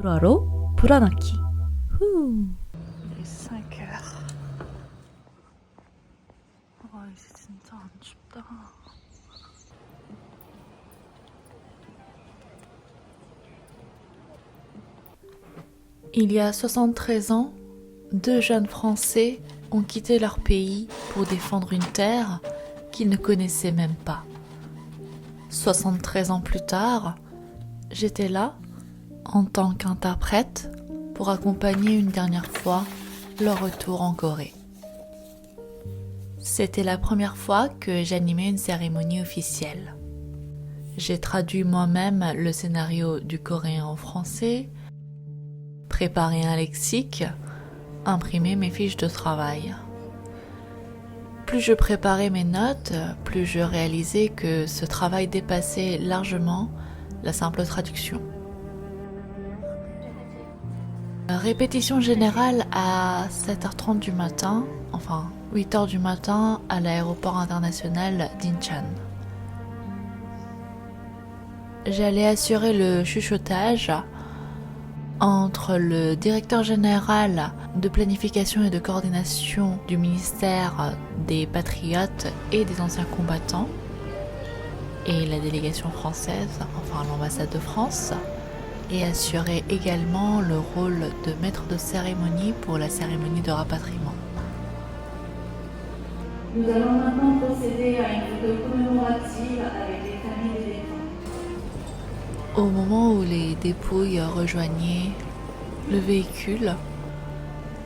불어로 불어넣기. 후. Il est 5 heures. 와, 이제 진짜 안 춥다. Il y a 73 ans, deux jeunes Français ont quitté leur pays pour défendre une terre qu'ils ne connaissaient même pas. 73 ans plus tard, j'étais là, en tant qu'interprète, pour accompagner une dernière fois leur retour en Corée. C'était la première fois que j'animais une cérémonie officielle. J'ai traduit moi-même le scénario du coréen en français, préparé un lexique, imprimé mes fiches de travail. Plus je préparais mes notes, plus je réalisais que ce travail dépassait largement la simple traduction. Répétition générale à 7h30 du matin, enfin 8h du matin à l'aéroport international d'Incheon. J'allais assurer le chuchotage entre le directeur général de planification et de coordination du ministère des Patriotes et des anciens combattants et la délégation française, enfin l'ambassade de France, et assurer également le rôle de maître de cérémonie pour la cérémonie de rapatriement. Nous allons maintenant procéder à une photo commémorative avec les familles des défunts. Au moment où les dépouilles rejoignaient le véhicule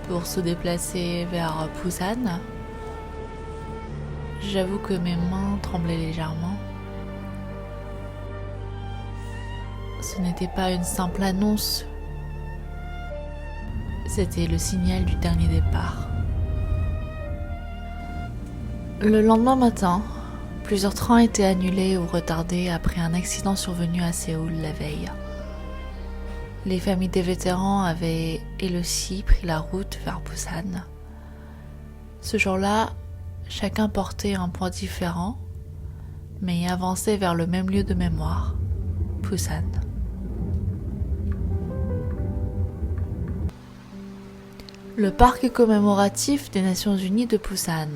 pour se déplacer vers Busan, j'avoue que mes mains tremblaient légèrement. Ce n'était pas une simple annonce, c'était le signal du dernier départ. Le lendemain matin, plusieurs trains étaient annulés ou retardés après un accident survenu à Séoul la veille. Les familles des vétérans avaient, elles aussi, pris la route vers Busan. Ce jour-là, chacun portait un point différent, mais avançait vers le même lieu de mémoire, Busan. Le parc commémoratif des Nations Unies de Busan.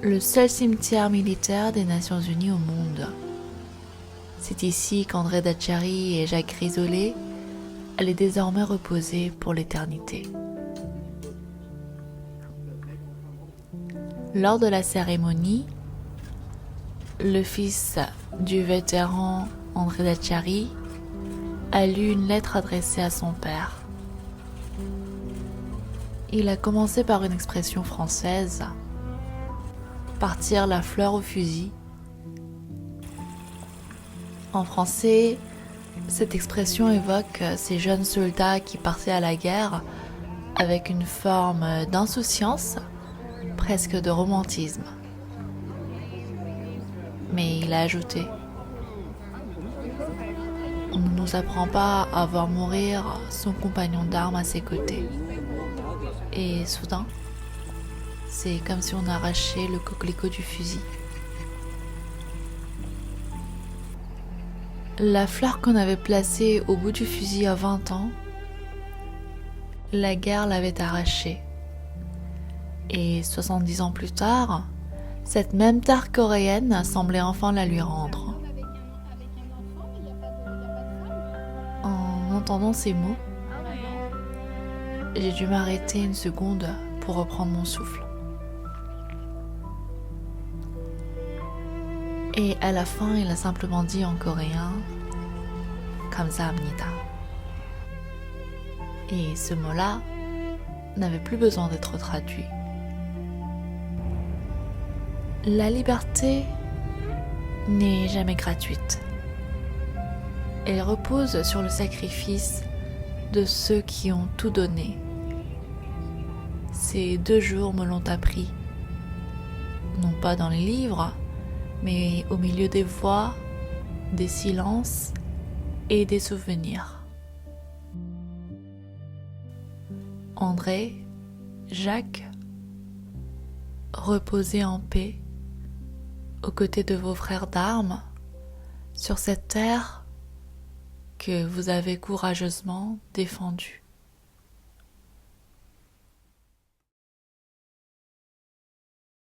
Le seul cimetière militaire des Nations Unies au monde. C'est ici qu'André Dachary et Jacques Grisolé allaient désormais reposer pour l'éternité. Lors de la cérémonie, le fils du vétéran André Dachary a lu une lettre adressée à son père. Il a commencé par une expression française, partir la fleur au fusil. En français, cette expression évoque ces jeunes soldats qui partaient à la guerre avec une forme d'insouciance, presque de romantisme. Mais il a ajouté: on ne nous apprend pas à voir mourir son compagnon d'armes à ses côtés. Et soudain, c'est comme si on arrachait le coquelicot du fusil. La fleur qu'on avait placée au bout du fusil à 20 ans, la guerre l'avait arrachée. Et 70 ans plus tard, cette même terre coréenne semblait enfin la lui rendre. En entendant ces mots, j'ai dû m'arrêter une seconde pour reprendre mon souffle. Et à la fin, il a simplement dit en coréen 감사합니다. Et ce mot-là n'avait plus besoin d'être traduit. La liberté n'est jamais gratuite. Elle repose sur le sacrifice de ceux qui ont tout donné. Ces 2 jours me l'ont appris, non pas dans les livres, mais au milieu des voix, des silences et des souvenirs. André, Jacques, reposez en paix aux côtés de vos frères d'armes sur cette terre que vous avez courageusement défendu.